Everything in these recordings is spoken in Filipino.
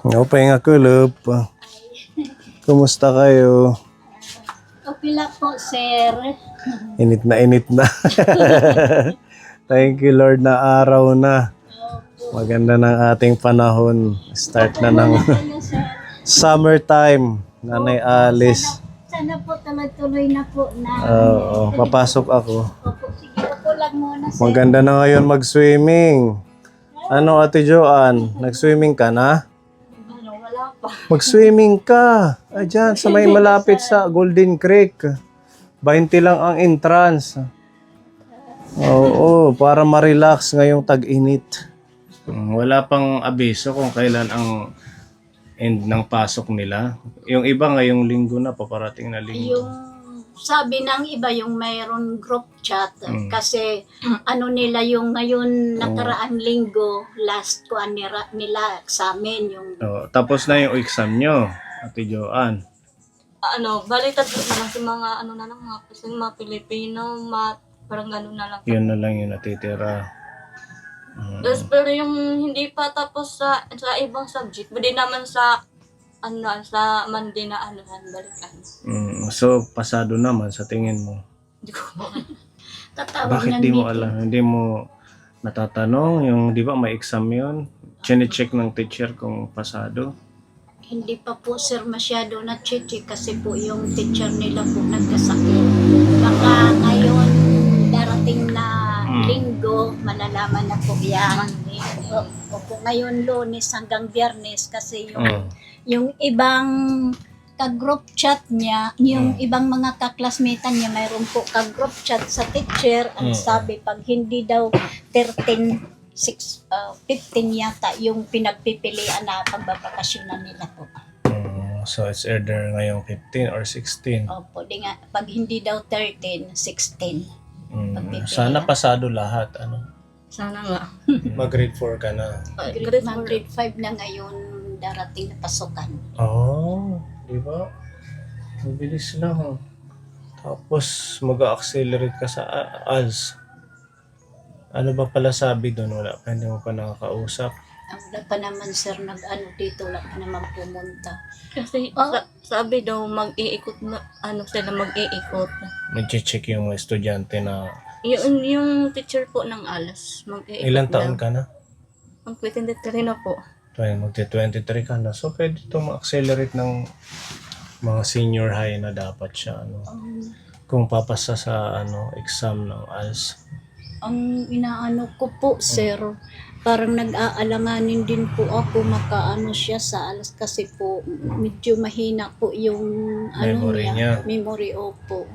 Okay nga kulop. Kumusta kayo? Okay lang po, sir. Init na init na. Thank you Lord na araw na. Maganda ng ating panahon. Start na ng Kayo, sir. summertime. Nanay Alice. Sana po tuloy na po na. Oo, papasok ako. Opo, sige, upo lang muna, sir. Maganda na ngayon mag-swimming. Ano Ate Joanne? Nag-swimming ka na? Wala pa. Mag-swimming ka. Ayan, sa may malapit sa Golden Creek. 20 lang ang entrance. Oo, para ma-relax ngayong tag-init. Wala pang abiso kung kailan ang end ng pasok nila. Yung iba ngayong linggo na, paparating na linggo. Yung sabi ng iba yung mayroon group chat kasi ano nila yung ngayon nakaraang linggo last ko nila examen yung Tapos na yung exam nyo, Ate Joanne. Baliktad na lang si mga na lang mga Pilipino, parang gano'n na lang. Yun na lang yung natitira. Tapos, pero yung hindi pa tapos sa ibang subject, pwede naman sa sa Monday na balikan. So, pasado naman sa tingin mo. Hindi ko ba. tatawag Bakit ng di mo meeting. alam? Hindi mo natatanong? Yung di ba may exam yun? Chine-check ng teacher kung pasado? Hindi pa po sir masyado na check kasi po yung teacher nila po nagkasakit. Baka ngayon darating na linggo malalaman na po yan. Opo, ngayon Lunes hanggang Biyernes kasi yung ibang ka-group chat niya, yung ibang mga kaklasmetan niya, mayroon po ka-group chat sa teacher. Ang sabi, pag hindi daw 15 yata yung pinagpipilian na pagbabakasyonan nila po. So, it's either ngayong 15 or 16. Opo, di nga, pag hindi daw 13, 16. Pagpipilian. Sana pasado lahat. Sana nga. Mag-grade 4 ka na. Grade 5 na ngayon darating na pasukan. Oh, di ba? Mabilis lang. Tapos, mag-accelerate ka sa ALS. Ano ba pala sabi doon? Wala pa, hindi mo pa nakakausap. Wala pa naman sir nag-ano dito, wala pa naman pumunta. Kasi sabi daw mag-iikot na sila mag-iikot. Mag-check yung mga estudyante na... Yung teacher po ng ALS, mag-iikot. Ilang taon ka na? Mag-23 na po. Magti-23 ka na. So, pwede ito ma-accelerate ng mga senior high na dapat siya. Kung papasa sa exam ng ALS. Ang inaano ko po sir, parang nag-aalanganin din po ako makaano siya sa alas kasi po medyo mahina po yung Memory niya. memory opo.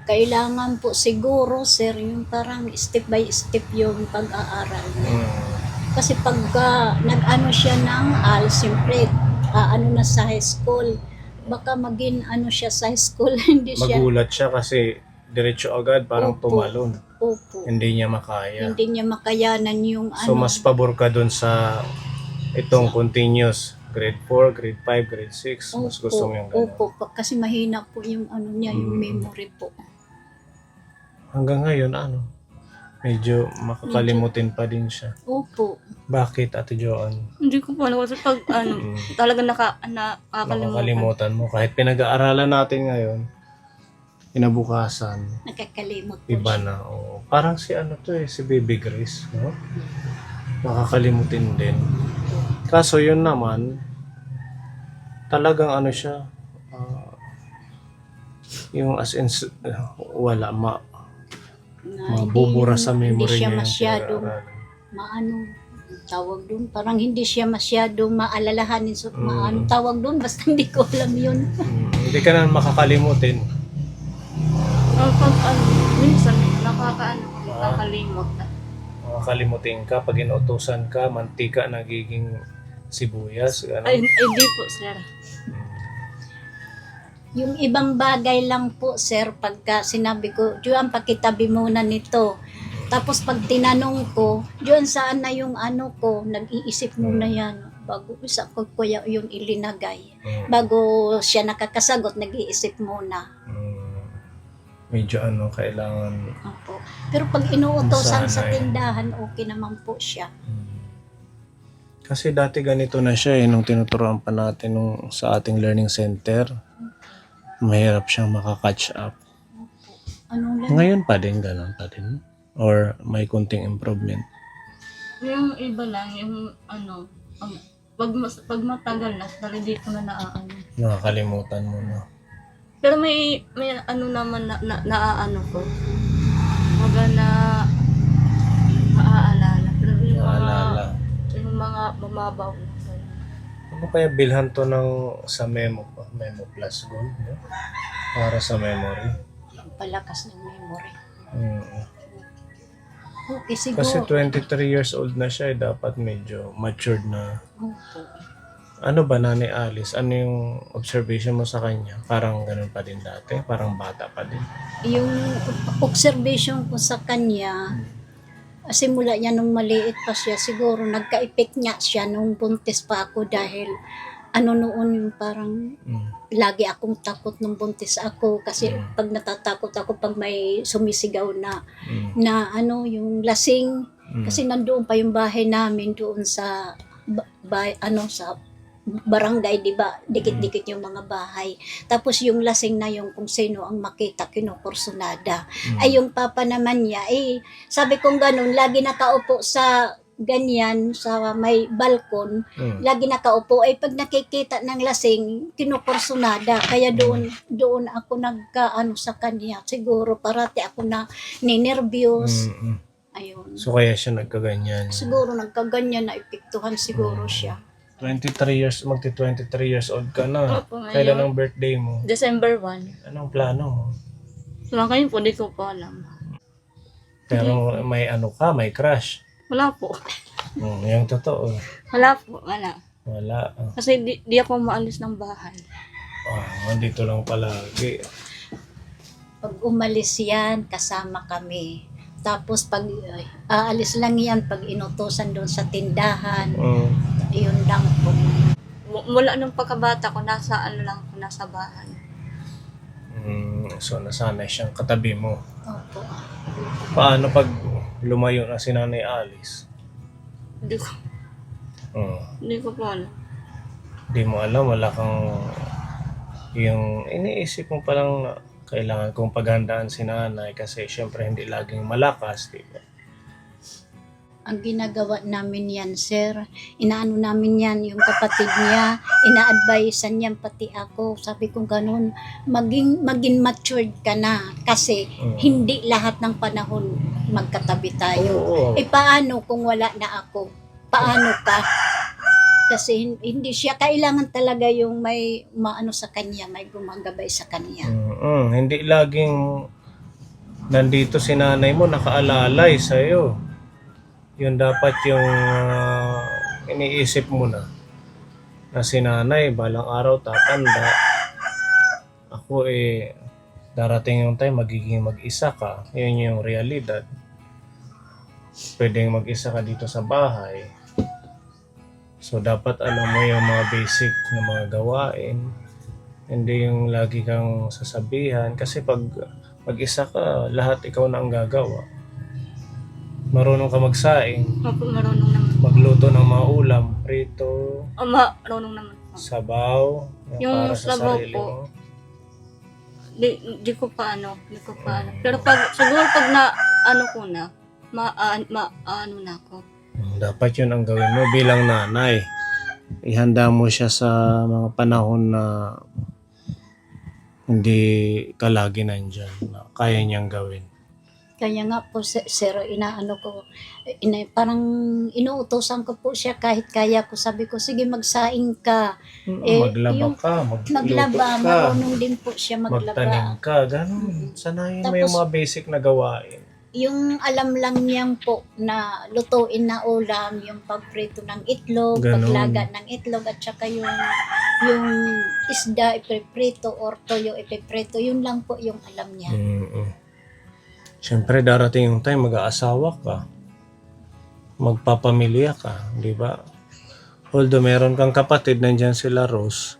Kailangan po siguro sir yung parang step by step yung pag-aaral. Kasi pagka nag-ano siya ng siyempre na sa high school, baka maging siya sa high school hindi siya. Magulat siya kasi diretso agad parang Opo. tumalon. Opo. Hindi niya makaya. Hindi niya makayanan yung So, mas pabor ka dun sa itong continuous. Grade 4, grade 5, grade 6. Mas gusto mo yung gano'n. Opo, kasi mahina po yung niya, yung memory po. Hanggang ngayon, medyo makakalimutin pa din siya. Opo. Bakit, Ate Joanne? Hindi ko po alam kasi pag talaga nakakalimutan. Makakalimutan mo. Kahit pinag-aaralan natin ngayon, kinabukasan, Nakakalimot po iba siya. na. Parang si si Baby Grace, no? Makakalimutin din. Kaso yun naman, talagang siya, yung as in, wala, mabubura sa memory Hindi siya niya yung masyadong tawag doon. Parang hindi siya masyadong maalalahanin. So, tawag doon, basta hindi ko alam yun. Hindi ka na makakalimutin. Minsan nakakalimot. Makakalimutin ka pag inutusan ka, mantika nagiging sibuyas. Ay, di po, sir. Yung ibang bagay lang po, sir, pagka sinabi ko, Juan, pakitabi muna nito. Tapos pag tinanong ko, Juan, saan na yung ko? Nag-iisip muna yan. Bago isa ko kuya yung ilinagay. Bago siya nakakasagot, nag-iisip muna. medyo ano, kailangan. Opo. Pero pag inuutosan sa Sana eh. tindahan, okay naman po siya. Kasi dati ganito na siya eh, nung tinuturuan pa natin sa ating learning center. Mahirap siyang makakatch up. Ano lang, Ngayon pa din, ganun pa din. Or may kunting improvement. Yung iba lang, yung ano, pag matagal na, hindi ko na naaano. Nakakalimutan mo na. Pero may ano naman naaano ko. Maga na maaalala. Pero Naalala. yung mga mamabaw na. Ano kaya bilhan to sa Memo Plus Gold, no? Para sa memory. palakas ng memory. Mm. Okay, Kasi siguro. 23 years old na siya, dapat medyo matured na. Opo. Ano ba, Nanay Alice? Ano yung observation mo sa kanya? Parang ganun pa din dati? Parang bata pa din? Yung observation ko sa kanya, simula niya nung maliit pa siya, siguro nagka-effect nga siya nung buntis pa ako dahil ano noon yung parang lagi akong takot nung buntis ako kasi pag natatakot ako pag may sumisigaw na ano yung lasing kasi nandoon pa yung bahay namin doon sa sa barangay, di ba? Dikit-dikit yung mga bahay. Tapos yung lasing na yung kung sino ang makita, kinukursunada. Ay yung papa naman niya, sabi kong ganun, lagi nakaupo sa ganyan, sa may balkon, lagi nakaupo. Ay pag nakikita ng lasing, kinukursunada. Kaya doon ako nagkaano sa kanya. Siguro parati ako na ninervyos. Ayun. So kaya siya nagkaganyan. Siguro nagkaganyan na epektuhan siguro siya. 23 years old ka na. Opo, ngayon. Kailan ang birthday mo? December 1. Anong plano mo? Wala kayo po, di ko pa alam. Pero may ano ka, may crush. Wala po. Yung totoo. Wala po, wala. Wala. Kasi di ako maalis ng bahay. Nandito lang palagi. Pag umalis yan, kasama kami. Tapos pag aalis lang yan, pag inutosan doon sa tindahan, yun lang po. Mula nung pagkabata ko, nasa bahay. So nasanay siyang katabi mo. Opo. Paano pag lumayo na si Nanay Alice? Hindi ko po alam. Di mo alam, wala kang yung iniisip mo palang na kailangan kong paghandaan si nanay kasi syempre hindi laging malakas, di ba? Ang ginagawa namin yan, sir, inaano namin yan, yung kapatid niya, ina-advisean yan pati ako. Sabi ko ganun, maging matured ka na kasi hindi lahat ng panahon magkatabi tayo. Oo. Paano kung wala na ako? Paano ka? Kasi hindi siya kailangan talaga yung may maano sa kanya, may gumagabay sa kanya. Hindi laging nandito si nanay mo nakaalalay sa'yo. Yun dapat yung iniisip mo na si nanay balang araw tatanda. Ako darating yung time magiging mag-isa ka. Yun yung realidad. Pwedeng mag-isa ka dito sa bahay. So dapat alam mo yung mga basic na mga gawain. Hindi yung lagi kang sasabihan kasi pag mag-isa ka, lahat ikaw na ang gagawa. Marunong ka magsaing, Opo, marunong naman. magluto ng mga ulam, prito, Marunong naman po. sabaw, Yung para sa sabaw sarili po, mo. Di ko pa alam. Pero siguro pag na, ano ko na, ano na ako. Dapat yun ang gawin mo bilang nanay. Ihanda mo siya sa mga panahon na hindi ka lagi nandyan, na kaya niyang gawin. Kaya nga po, sir, inaano ko, parang inuutosan ko po siya kahit kaya ko. Sabi ko, sige magsaing ka. Maglaba yung ka, magluto Maglaba, ka, marunong din po siya magtanim maglaba. ka, ganun. Sanayin mo Tapos, yung mga basic na gawain. Yung alam lang niyang po na lutuin na ulam, yung pagprito ng itlog, Ganun. paglaga ng itlog, at saka yung isda ipiprito or toyo ipiprito, yun lang po yung alam niya. Siyempre darating yung time mag-aasawa ka. Magpapamilya ka, di ba? Although meron kang kapatid, nandyan sila Rose,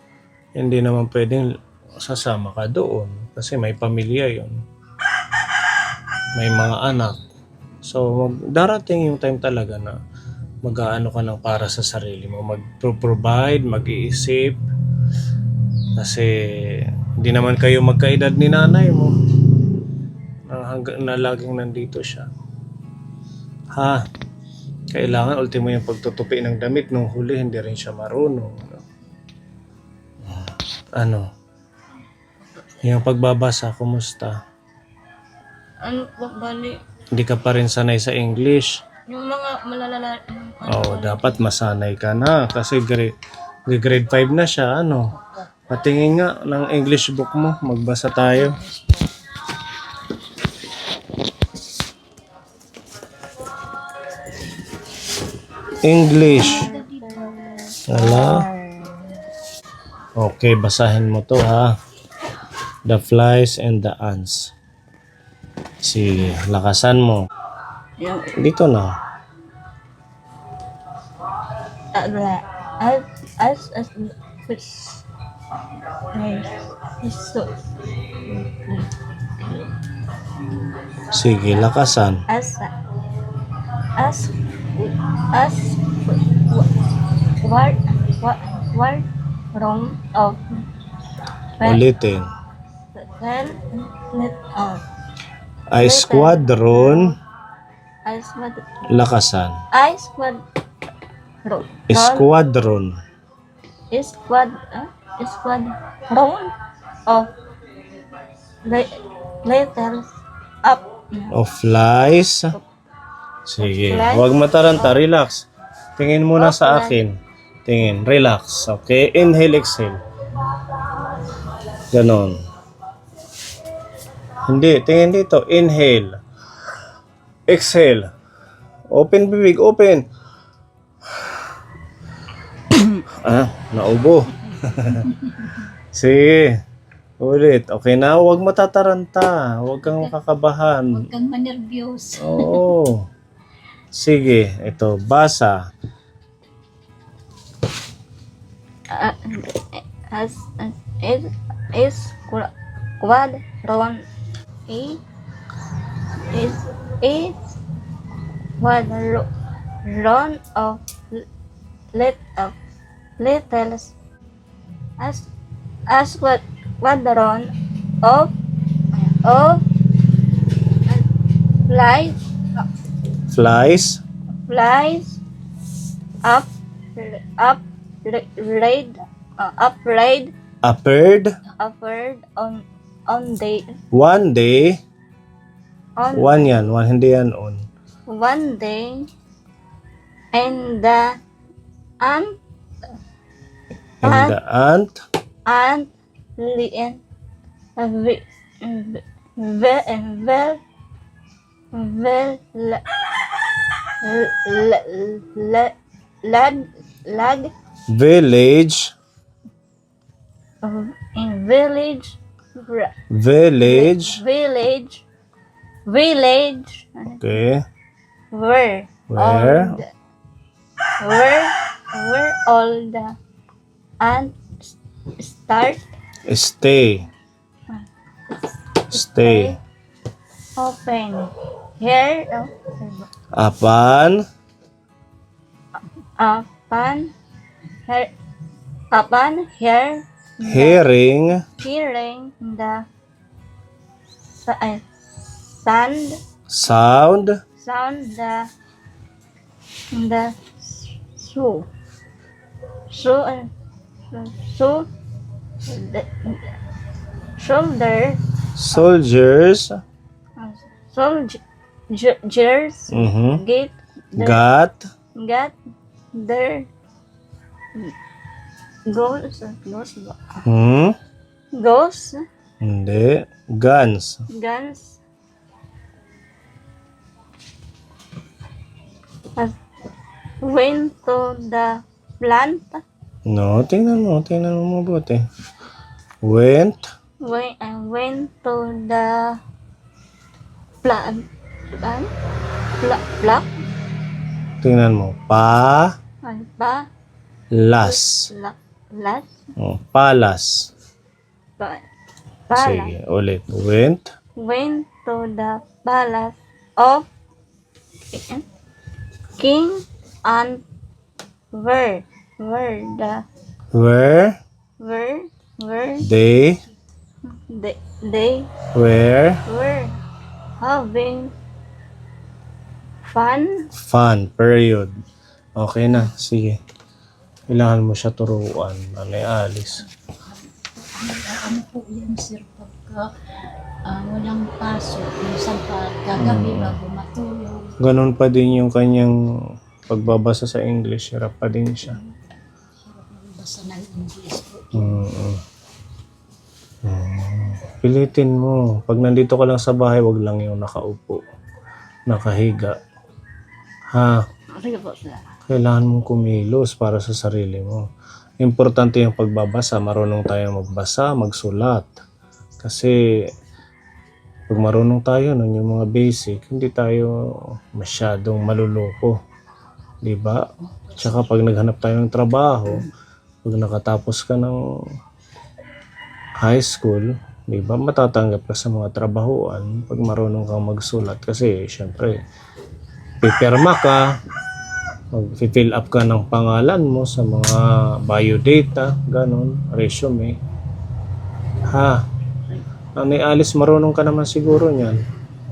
hindi naman pwedeng sasama ka doon kasi may pamilya yon. may mga anak. So, darating yung time talaga na mag-aano ka ng para sa sarili mo. Mag-provide, mag-iisip. Kasi, hindi naman kayo magkaedad ni nanay mo. Na laging nandito siya. Ha? Kailangan ultimo yung pagtutupi ng damit nung huli, hindi rin siya marunong. Ano? Yung pagbabasa, kumusta? Ano po, bali, Hindi ka pa rin sanay sa English. yung mga malalala, Oo, dapat masanay ka na kasi grade 5 na siya, ano. Patingin nga ng English book mo, magbasa tayo. English. Wala. Okay, basahin mo to ha. The flies and the ants. Sige, lakasan mo. yung, Dito na. as, fish, so, Sige, lakasan. as, what, wrong of, Ulitin. well, let, I squadron. Lakasan. Squadron wrong of, letters up, of flies. Sige, Flies. huwag mataranta, relax. Tingin muna sa akin. Tingin, relax. Okay, inhale, exhale. Ganon. Hindi, tingin dito. Inhale. Exhale. Open bibig, open. Naubo. Sige. Ulit. Okay na, huwag matataranta. Huwag kang makakabahan. Huwag kang manervyos. Oo. Sige, ito, basa. Quadron is quadron of letters as quadron of flies Flies. up raid Appeared. upward on day One day. on One yan. One, hindi yan on. one day, and the ant And the ant. ant li- ve- ve- ve- ve- la- la- lag Village. in village Village. village Okay. where Where? all the ants start Stay. Stay. open here Apan. upon here Hearing. hearing the sound Sound. the so the shoulder Soldiers. soldiers Mhm. get Got. their goes Hindi. Guns. guns went to the plant No, tingnan mo mabuti. Went. went to the plant Tingnan mo. Pa. Las. last Oh, palas. Sige, ulit. Went. went to the palace of King and where the Where where they they were were having fun. fun, period. Okay na, sige. Kailangan mo siya turuan, Nanay Alice. Ano po yan, sir, pagka walang pasok, minsan pa gagabi bago matulog. Ganon pa din yung kanyang pagbabasa sa English, hirap pa din siya. Basta ng English po. Pilitin mo. Pag nandito ka lang sa bahay, wag lang yung nakaupo, nakahiga. Ha? Sige po, sir. Kailangan mong kumilos para sa sarili mo. Importante yung pagbabasa. Marunong tayo magbasa, magsulat. Kasi pag marunong tayo nun, yung mga basic, hindi tayo masyadong maluloko. Diba? Tsaka pag naghanap tayo ng trabaho, pag nakatapos ka ng high school, diba, matatanggap ka sa mga trabahoan pag marunong kang magsulat. Kasi syempre, pipirma ka, mag-fill up ka ng pangalan mo sa mga biodata, ganon, resume. Ha? Nanay Alice, marunong ka naman siguro niyan.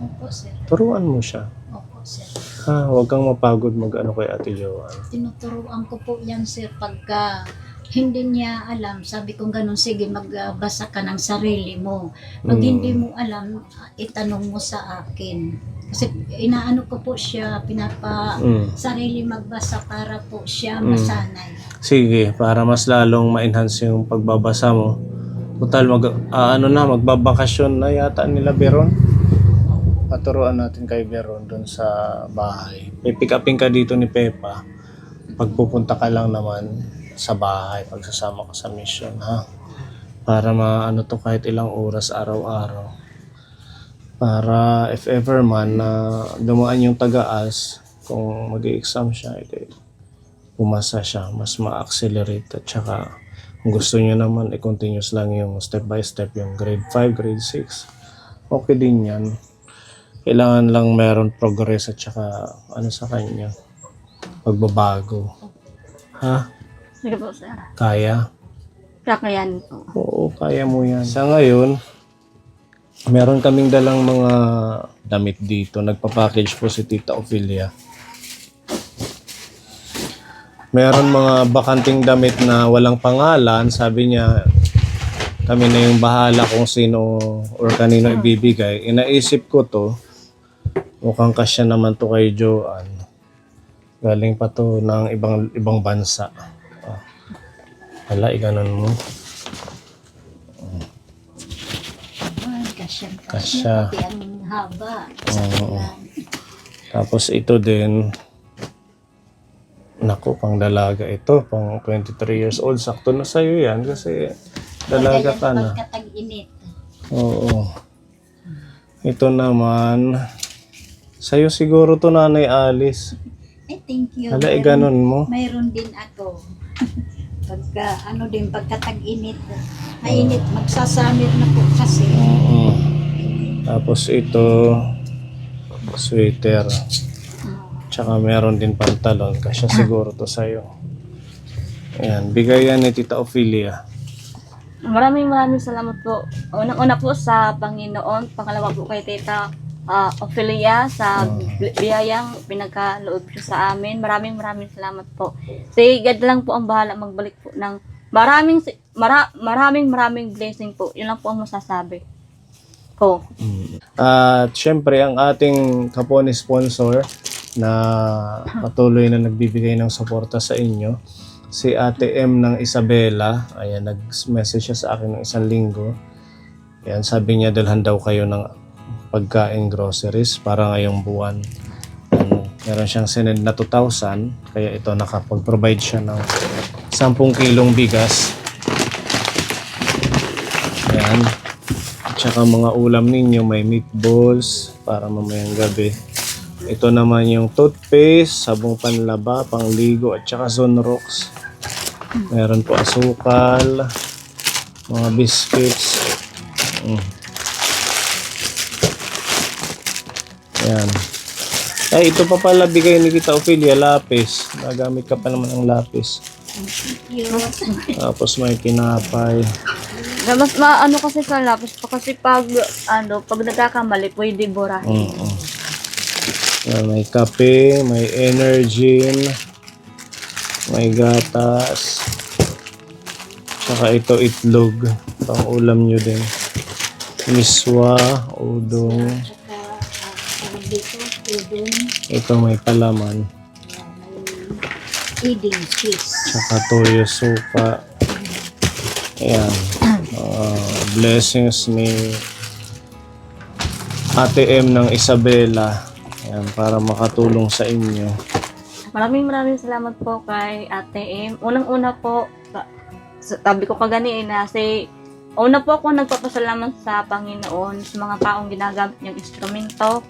Opo, sir. Turuan mo siya. Opo, sir. Ha? Huwag kang mapagod mag-ano kay Ate Joanne. Tinuturuan ko po yan, sir, pagka hindi niya alam, sabi ko ganun, sige, magbasa ka ng sarili mo. Pag hindi mo alam, itanong mo sa akin. Kasi inaano ko po siya, sarili magbasa para po siya masanay. Sige, para mas lalong ma-enhance yung pagbabasa mo. Total, magbabakasyon na yata nila Beron. Paturuan natin kay Beron doon sa bahay. Pipick upin ka dito ni Pepa. Pagpupunta ka lang naman sa bahay, pagsasama ka sa mission, ha? Para maano to kahit ilang oras araw-araw. Para if ever man na dumaan yung taga-AS, kung mag-i-exam siya, pumasa siya, mas ma-accelerate. At saka kung gusto niyo naman, i-continuous lang yung step by step, yung grade 5, grade 6. Okay din yan. Kailangan lang meron progress at saka sa kanya, pagbabago. Ha? Sige po, sir. Kaya? Kakayanin po. Oo, kaya mo yan. Sa ngayon, meron kaming dalang mga damit dito. Nagpa-package po si Tita Ophelia. Meron mga bakanting damit na walang pangalan. Sabi niya, kami na yung bahala kung sino or kanino ibibigay. Inaisip ko to. Mukhang kasya naman to kay Joanne. Galing pa to ng ibang bansa. Hala, iganon mo. Kasya. Pati ang haba. Oo. Tapos ito din, naku, pang dalaga ito, pang 23 years old. Sakto na sa'yo yan kasi dalaga ka na. Pagkatag-init. Oo. Ito naman, sa'yo siguro to, Nanay Alice. Ay, thank you. Hala, iganon mo. Mayroon din ako. Pagkatag-init. Mainit, magsasamit na po kasi. Oo. Tapos ito, sweater. Tsaka meron din pantalon. Kasi siguro to sa'yo. Ayan, bigay yan ni Tita Ophelia. Maraming salamat po. Unang-una po sa Panginoon. Pangalawa po kay Tita Ophelia sa biyayang pinagkaloob siya sa amin. Maraming salamat po. Si God lang po ang bahala magbalik po ng maraming blessing po. Yun lang po ang masasabi ko. At syempre, ang ating kapwa ni sponsor na patuloy na nagbibigay ng suporta sa inyo, si Ate M ng Isabela. Ayan, nag-message siya sa akin ng 1 linggo. Ayan, sabi niya dalhan daw kayo ng pagkain groceries para ngayong buwan. Meron siyang sinend na 2,000, kaya ito nakapag-provide siya ng 10 kilong bigas. Ayan. At saka mga ulam ninyo, may meatballs para mamayang gabi. Ito naman yung toothpaste, sabong panlaba, pangligo, at saka Sunrox. Meron po asukal, mga biscuits. Yan. Ay, ito pa pala bigay ni Tita Ophelia, lapis. Nagamit ka pa naman ng lapis. Tapos may tinapay. Mas maano kasi sa lapis pa kasi pag nagkakamali pwede burahin. Yan, may kape, may Energin, may gatas. Saka ito itlog. Pang ulam nyo din. Miswa, udong. Saka, tawag dito, udon, Ito may palaman. may eating cheese. Saka toyo suka. Ayan. Blessings ni Ate M ng Isabela. Ayan, para makatulong sa inyo. Maraming salamat po kay Ate M. Unang-una po, sabi ko kagani na una po ako nagpapasalamat sa Panginoon sa mga taong ginagamit niyang instrumento.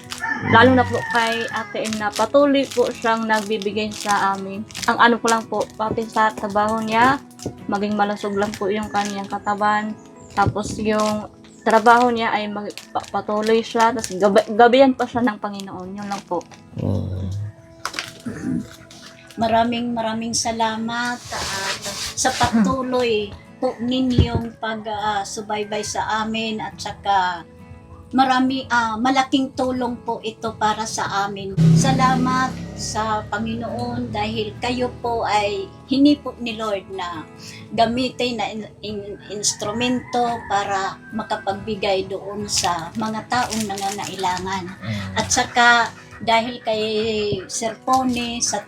Lalo na po kay Ate M na patuloy po siyang nagbibigay sa amin. Ang ano ko lang po, pati sa trabaho niya, maging malusog lang po yung kanyang katawan. Tapos yung trabaho niya ay patuloy siya. Tapos gabayan pa siya ng Panginoon. Yun lang po. Maraming salamat at sa patuloy po ninyong pag-subaybay sa amin at saka malaking tulong po ito para sa amin. Salamat sa Panginoon dahil kayo po ay hinipo ni Lord na gamitin na instrumento para makapagbigay doon sa mga taong nangangailangan. At saka dahil kay Sir Pony sa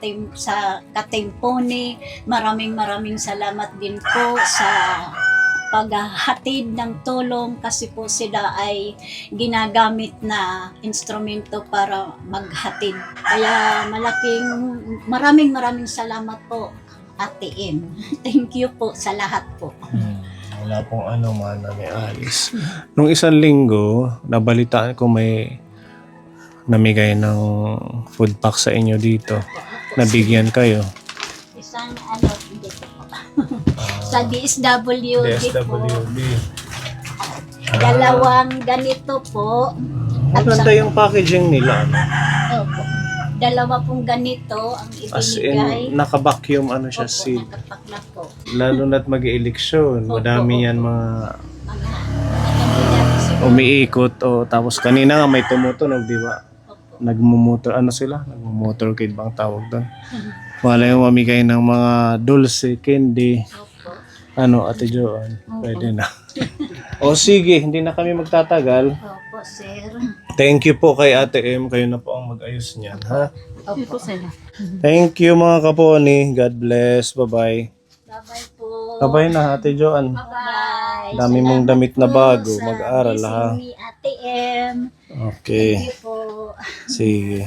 ka-Team Pony, maraming salamat din po sa paghahatid ng tulong kasi po sila ay ginagamit na instrumento para maghatid. Kaya maraming salamat po, Ate M. Thank you po sa lahat po. Wala pong ano man, Ate Alice. Nung isang linggo, nabalitaan ko may namigay ng food pack sa inyo dito. Nabigyan kayo. Isang dito po. Sa DSWD po. Dalawang ganito po. Maganda yung packaging nila. Opo. Dalawa pong ganito ang As ibinigay. in, naka-vacuum ano siya, Opo, seal. nakapaklat po. Lalo na't mag-eleksyon. Madami yan mga Mga umiikot. Tapos kanina nga may tumutunog, di ba? Nagmumotor, ano sila? Nagmumotorcade bang tawag doon? Wala yung mamigay ng mga dulce, candy. Opo. Ano, Ate Joan? Pwede na. O sige, hindi na kami magtatagal. Opo, sir. Thank you po kay Ate M. Kayo na po ang mag-ayos niyan, ha? Yun po sila. Thank you mga kaponi. God bless. Bye-bye. Bye-bye po. Bye-bye na, Ate Joan. Bye. Dami mong damit na bago. Mag-aral, ha? Ni Ate M. Okay. Thank you po. Sige.